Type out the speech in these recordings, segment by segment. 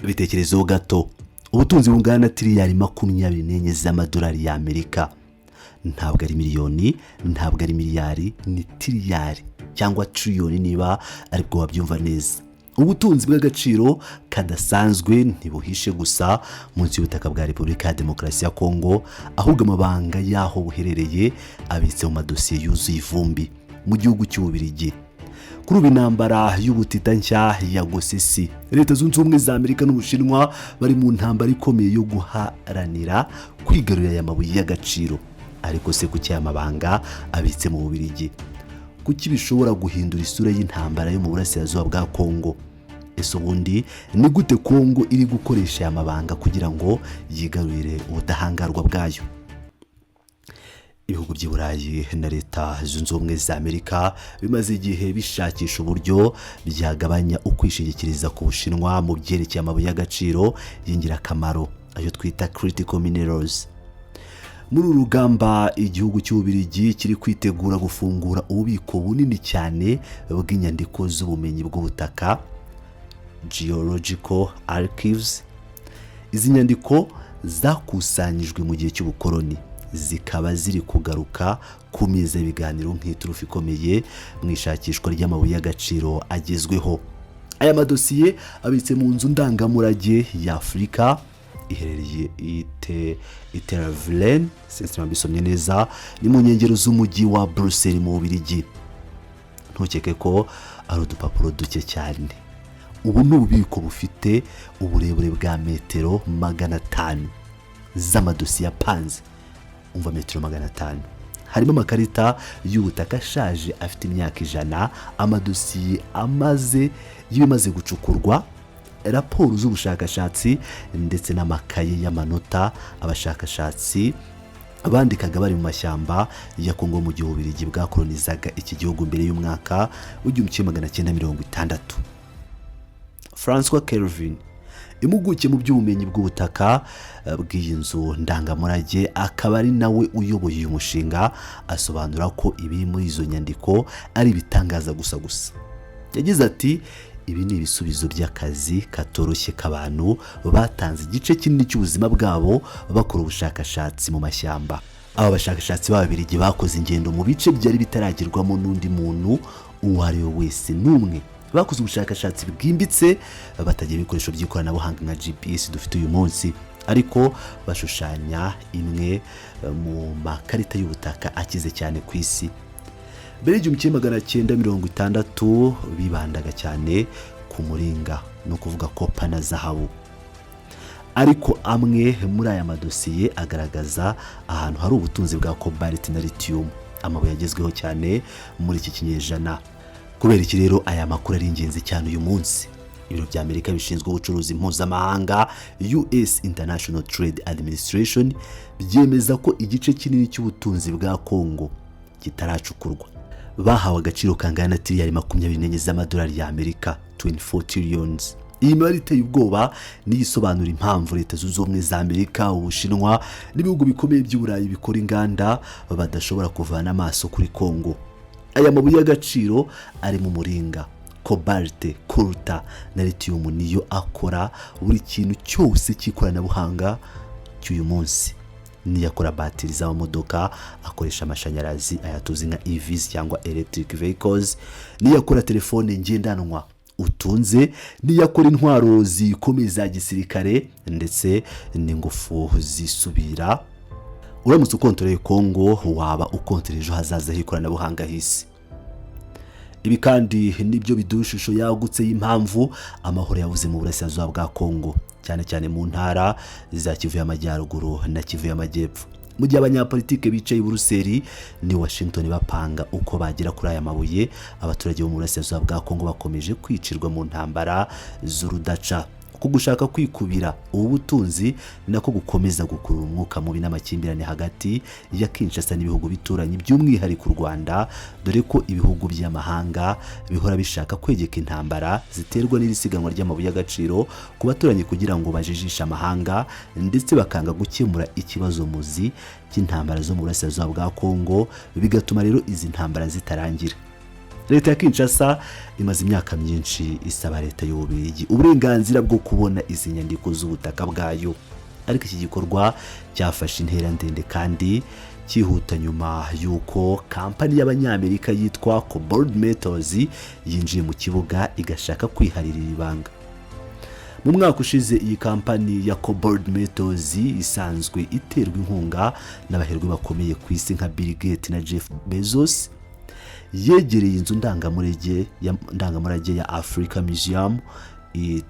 Bitekerezo gato, ubutunzi bungana tiriyari 24 z'amadolari y'Amerika. Ntabwo ari miliyoni, ntabwo ari miliyari, ni tiriyari cyangwa triliyoni niba aribwo wabyumva neza. Ubutunzi bw'agaciro kadasanzwe ntibuhishe gusa munsi y'ubutaka bwa Repubulika ya Demokarasi ya Kongo, ahubwo amabanga yaho buherereye abitse mu madosiye yuzuye ivumbi mu gihugu cy'Ububiligi. Kuri ubu intambara y'ubutita nshya ya Gosisi, Leta Zunze Ubumwe za Amerika n'Ubushinwa bari mu ntambara ikomeye yo guharanira kwigarurira aya mabuye y'agaciro. Ariko se kuki aya mabanga abitse mu Bubiligi? Kuki bishobora guhindura isura y'intambara yo mu burasirazuba bwa Kongo? Ese ubundi ni gute Kongo iri gukoresha aya mabanga kugira ngo yigarurire ubudahangarwa bwayo? Ibihugu by'i Burayi na Leta Zunze Ubumwe za Amerika bimaze igihe bishakisha uburyo byagabanya ukwishingikiriza ku Bushinwa mu byerekeye amabuye y'agaciro y'ingirakamaro, ayo twita critical minerals. Muri urugamba igihugu cy'Ububiligi kiri kwitegura gufungura ububiko bunini cyane bw'inyandiko z'ubumenyi bw'ubutaka, Geological Archives. Izi nyandiko zakusanyijwe mu gihe cy'ubukoloni, zikaba ziri kugaruka ku meza y'ibiganiro nk'iturufu ikomeye mu ishakishwa ry'amabuye y'agaciro agezweho. Aya madosiye abitse mu nzu ndangamurage ya Afurika iherereye Itervuren, sinzi mbisomye neza, ni mu nkengero z'umujyi wa Bruxelles mu Bubiligi. Ntukeke ko ari udupapuro duke cyane. Ubu ni ububiko bufite uburebure bwa metero 500 z'amadosiye apanze. Umva metero 500. Harimo amakarita y'ubutaka ashaje afite imyaka 100, amadosiye y'ibimaze gucukurwa, raporo z'ubushakashatsi ndetse n'amakaye y'amanota abashakashatsi bandikaga bari mu mashyamba ya Kongo mu gihe Ububiligi bwakolonizaga iki gihugu mbere y'umwaka w'1960. François Kelvin, impuguke mu by'ubumenyi bw'ubutaka bw'iyi nzu ndangamurage, akaba ari nawe uyoboye uyu mushinga, asobanura ko ibi muri izo nyandiko ari ibitangaza gusa. Yagize ati, ibi ni ibisubizo by'akazi katoroshye k'abantu batanze igice kinini cy'ubuzima bwabo bakora ubushakashatsi mu mashyamba. Aba bashakashatsi b'Ababiligi bakoze ingendo mu bice byari bitaragerwamo n'undi muntu uwo ari we wese n'umwe. Bakoze ubushakashatsi bwimbitse batagira ibikoresho by'ikoranabuhanga nka GPS dufite uyu munsi, ariko bashushanya imwe mu makarita y'ubutaka akize cyane ku isi. Mbere y'1960 bibandaga cyane ku muringa, no kuvuga kopa na zahabu. Ariko amwe muri aya madosiye agaragaza ahantu hari ubutunzi bwa cobalt na lithium, amabuye agezweho cyane muri iki kinyejana. Kubera iki rero aya makuru ari ingenzi cyane uyu munsi? Ibiro bya Amerika bishinzwe ubucuruzi mpuzamahanga, US International Trade Administration, byemeza ko igice kinini cy'ubutunzi bwa Kongo kitaracukurwa. Bahawe agaciro kangana na tiriyari 24 z'amadolari y'Amerika, 24 trillions. Iyi mibare iteye ubwoba ni isobanura impamvu Leta Zunze Ubumwe za Amerika, Ubushinwa n'ibihugu bikomeye by'i Burayi bikora inganda badashobora kuvana amaso kuri Kongo. Aya mabuye y'agaciro ari mu muringa, cobalt, coltan na lithium niyo akora buri kintu cyose cy'ikoranabuhanga cy'uyu munsi. Niyo akora batiri z'amamodoka akoresha amashanyarazi, aya tuzi nka EVs cyangwa electric vehicles. Niyo akora telefone ngendanwa utunze, niyo akora intwaro zikomeye za gisirikare ndetse n'ingufu zisubira. Uramutse ukontoreye Kongo, waba ukontoreye ejo hazaza h'ikoranabuhanga hisi. Ibi kandi nibyo biduha ishusho yagutse y'impamvu amahoro yabuze mu burasirazuba bwa Kongo, cyane cyane mu ntara za Kivu y'Amajyaruguru na Kivu y'Amajyepfo. Mu gihe abanyapolitike bicaye i Buruseli ni Washington bapanga uko bagera kuri aya mabuye, abaturage bo mu burasirazuba bwa Kongo bakomeje kwicirwa mu ntambara z'urudaca. Kugushaka kwikubira ubu butunzi nako gukomeza gukurura umwuka mubi n'amakimbirane hagati ya Kinshasa n'ibihugu bituranye, by'umwihariko u Rwanda, dore ko ibihugu by'amahanga bihora bishaka kwegeka intambara ziterwa n'irisiganwa ry'amabuye y'agaciro ku baturanyi kugira ngo bajijishe amahanga, ndetse bakanga gukemura ikibazo muzi cy'intambara zo mu burasirazuba bwa Kongo, bigatuma rero izi ntambara zitarangira. leta ya Kinshasa imaze imyaka myinshi isaba leta y'Ububiligi uburenganzira bwo kubona izi nyandiko z'ubutaka bwayo, ariko iki gikorwa cyafashe intera ndende kandi cyihuta nyuma y'uko kampani y'abanyamerika yitwa Cobalt Metals yinjiye mu kibuga igashaka kwiharira ibanga. Mu mwaka ushize iyi kampani ya Cobalt Metals isanzwe iterwa inkunga n'abaherwe bakomeye ku isi nka Bill Gates na Jeff Bezos yegereye inzu ndangamurage ya Africa Museum i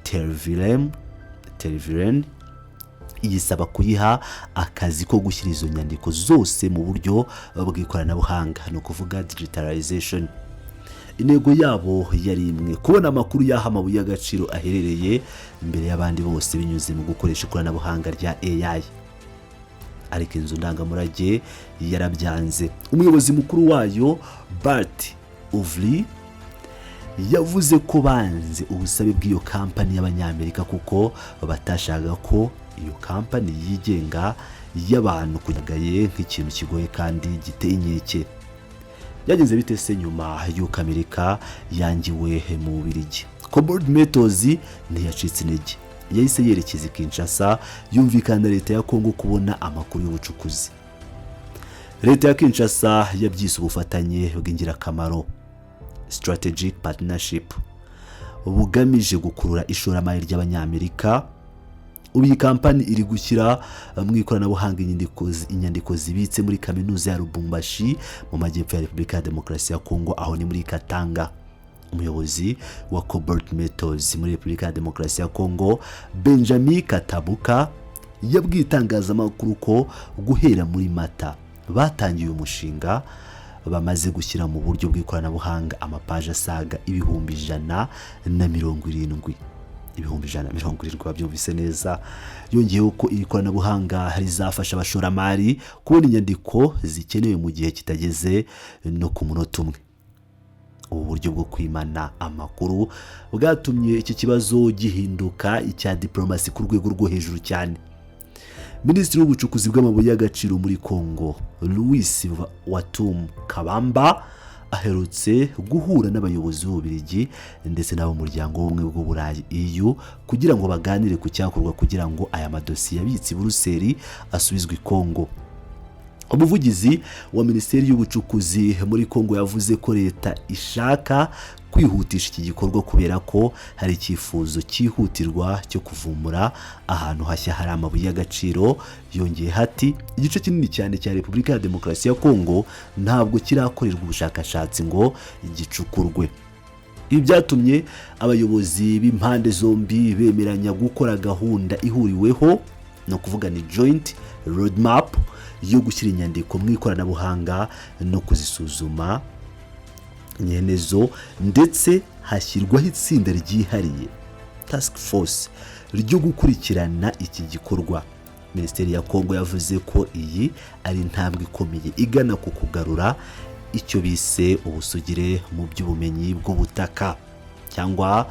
Tervuren iyisaba kuyiha akazi ko gushyira izo nyandiko zose mu buryo bw'ikoranabuhanga, no kuvuga digitalization. Intego yabo yari imwe, kubona amakuru y'aho amabuye y'agaciro aherereye mbere y'abandi bose binyuze mu gukoresha ikoranabuhanga rya AI. Ariko inzu ndangamurage yarabyanze. Umuyobozi mukuru wayo Bart Uvly yavuze ko banze ubusabe bw'iyo kampani y'abanyamerika kuko batashaka ko iyo kampani yigenga y'abantu kujagaye nk'ikintu kigoye kandi giteye inkeke. Byagenze bite se nyuma y'uko Amerika yangiwe mu Bubiligi? Cobalt Metals ntiyacitse intege, yahise yerekeza Kinshasa yumvikana leta ya Kongo kubona amakuru y'ubucukuzi. Leta ya Kinshasa yabyise ubufatanye bw'ingirakamaro, strategic partnership, bugamije gukurura ishoramari ry'abanyamerika. Ubu iyi kampani iri gushyira mu ikoranabuhanga inyandiko zibitse muri kaminuza ya Lubumbashi mu majyepfo ya Repubulika ya Demokarasi ya Kongo, aho ni muri Katanga. Umuyobozi wa Cobalt Metals muri Repubulika ya Demokarasi ya Kongo, Benjamin Katabuka, yabwiye itangazamakuru ko guhera muri Mata batangiye umushinga, bamaze gushyira mu buryo bw'ikoranabuhanga amapaje asaga 170. 170 babyumvise neza. Yongeyeho ko iri koranabuhanga rizafasha abashoramari kubona inyandiko zikenewe mu gihe kitageze no ku munota umwe. Ubu buryo bwo kwimana amakuru bwatumye iki kibazo gihinduka icya diplomasi ku rwego rwo hejuru cyane. Minisitiri w'ubucukuzi bw'amabuye y'agaciro muri Kongo, Louis Watum Kabamba, aherutse guhura n'abayobozi b'Ububiligi ndetse n'abo muryango w'ubumwe bw'Uburayi EU kugira ngo baganire ku cyakorwa kugira ngo aya madosiye yabitse i Buruseli asubizwe i Kongo. Umuvugizi wa Minisiteri y'Ubucukuzi muri Kongo yavuze ko leta ishaka kwihutisha iki gikorwa kubera ko hari icyifuzo cyihutirwa cyo kuvumbura ahantu hashya hari amabuye y'agaciro. Yongeye hati igice kinini cyane cya Repubulika ya Demokarasi ya Kongo ntabwo kirakorerwa ubushakashatsi ngo gicukurwe. Ibi byatumye abayobozi b'impande zombi bemeranya gukora gahunda ihuriweho, no kuvuga ni joint roadmap, yo gushyira inyandiko mu ikoranabuhanga no kuzisuzuma nyenezo, ndetse hashyirwaho itsinda ryihariye task force ryo gukurikirana iki gikorwa. Minisiteri ya Kongo yavuze ko iyi ari intambwe ikomeye igana ku kugarura icyo bise ubusugire mu by'ubumenyi bw'ubutaka cyangwa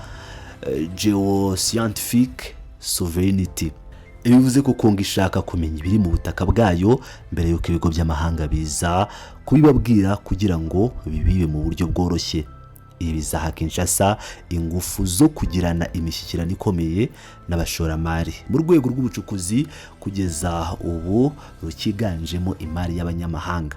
geoscientific sovereignty. Bivuze ko Kongo ishaka kumenya ibiri mu butaka bwayo mbere y'uko ibigo by'amahanga biza kubibabwira kugira ngo bibibe mu buryo bworoshye. Ibi bizaha Kinshasa ingufu zo kugirana imishyikirano ikomeye n'abashoramari mu rwego rw'ubucukuzi kugeza ubu rukiganjemo imari y'abanyamahanga.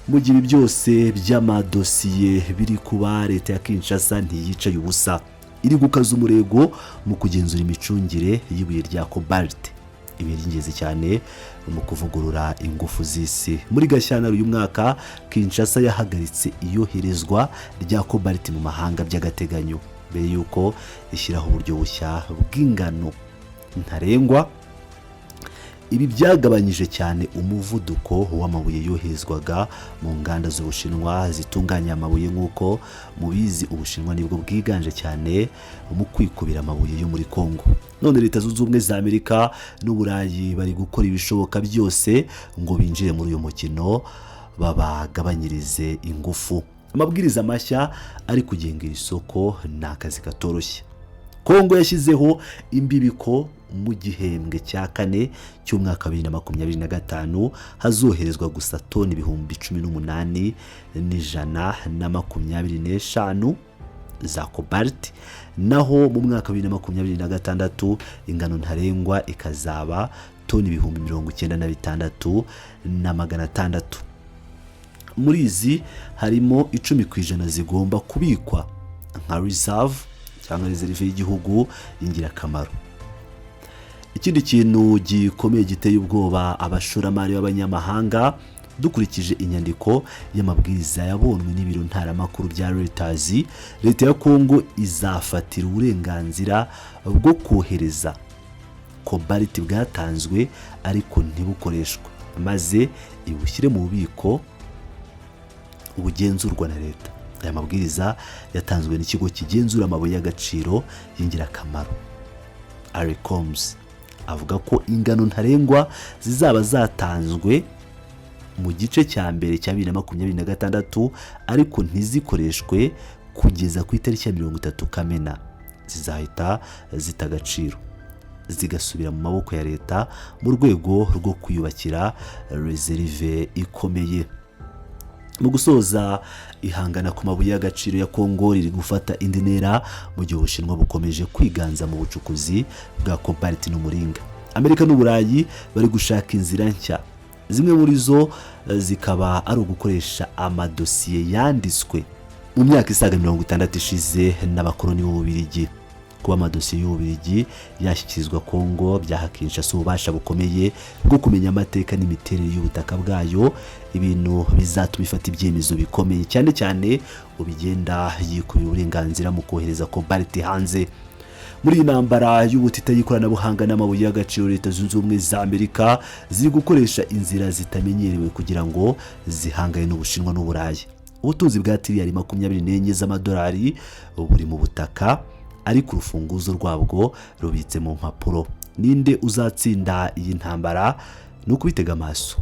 Mu gihe byose by'amadosiye biri kuba, leta ya Kinshasa ntiyicaye ubusa, iri gukaza umurego mu kugenzura imicungire y'ibuye rya Cobalt. Ibi by'ingenzi cyane mu kuvugurura ingufu z'isi. Muri Gashyantare uyu mwaka, Kinshasa yahagaritse iyoherezwa rya Cobalt mu mahanga by'agateganyo mbere y'uko ishyiraho uburyo bushya bw'ingano ntarengwa. Ibi byagabanyije cyane umuvuduko w'amabuye yohezwaga mu nganda z'Ubushinwa zitunganya amabuye. Nk'uko mubizi, Ubushinwa nibwo bwiganje cyane mu kwikubira amabuye yo muri Kongo. None Leta Zunze Ubumwe za Amerika n'Uburayi bari gukora ibishoboka byose ngo binjire muri uyu mukino babagabanyirize ingufu. Amabwiriza mashya ari kugenga isoko ni akazi katoroshye. Kongo yashyizeho imbibi ko mu gihembwe cya kane cy'umwaka 2025 hazoherezwa gusa toni 18,125 za cobalt, naho mu mwaka 2026 ingano ntarengwa ikazaba toni 96,600. Muri izi harimo 10% zigomba kubikwa nka reserve cyangwa reserve y'igihugu y'ingirakamaro. Ikindi kintu gikomeye giteye ubwoba abashoramari b'abanyamahanga, dukurikije inyandiko y'amabwiriza yabonwe n'ibiro ntaramakuru bya Reuters, leta ya Kongo izafatira uburenganzira bwo kohereza cobalt bwatanzwe ariko ntibukoreshwe, maze ibushyire mu bubiko ubugenzurwa na leta. Aya mabwiriza yatanzwe n'ikigo kigenzura amabuye y'agaciro y'ingirakamaro ARECOMS, avuga ko ingano ntarengwa zizaba zatanzwe mu gice cya mbere cya 2026 ariko ntizikoreshwe kugeza ku itariki ya 30 Kamena. Zizahita zitagaciro zigasubira mu maboko ya leta mu rwego rwo kwiyubakira reserve ikomeye. Mu gusoza, ihangana ku mabuye y'agaciro ya Kongo riri gufata indi ntera mu gihe Ubushinwa bukomeje kwiganza mu bucukuzi bwa cobalt n'umuringa. Amerika n'Uburayi bari gushaka inzira nshya, zimwe muri zo zikaba ari ugukoresha amadosiye yanditswe mu myaka isaga 60 ishize n'abakoloni b'Ububiligi. Kuba amadosiye y'Ububiligi yashyikirizwa Kongo byahakinsha ububasha bukomeye bwo kumenya amateka n'imiterere y'ubutaka bwayo, ibintu bizatuma ifata ibyemezo bikomeye cyane cyane ubigenda yikuye uburenganzira mu kohereza cobalt hanze. Muri iyi ntambara y'ubutita y'ikoranabuhanga n'amabuye y'agaciro, Leta Zunze Ubumwe za Amerika ziri gukoresha inzira zitamenyerewe kugira ngo zihangane n'Ubushinwa n'Uburayi. Ubutunzi bwa tiriyari 24 z'amadolari buri mu butaka, ariko urufunguzo rwabwo rubitse mu mpapuro. Ninde uzatsinda iyi ntambara? Ni ukubitega amaso.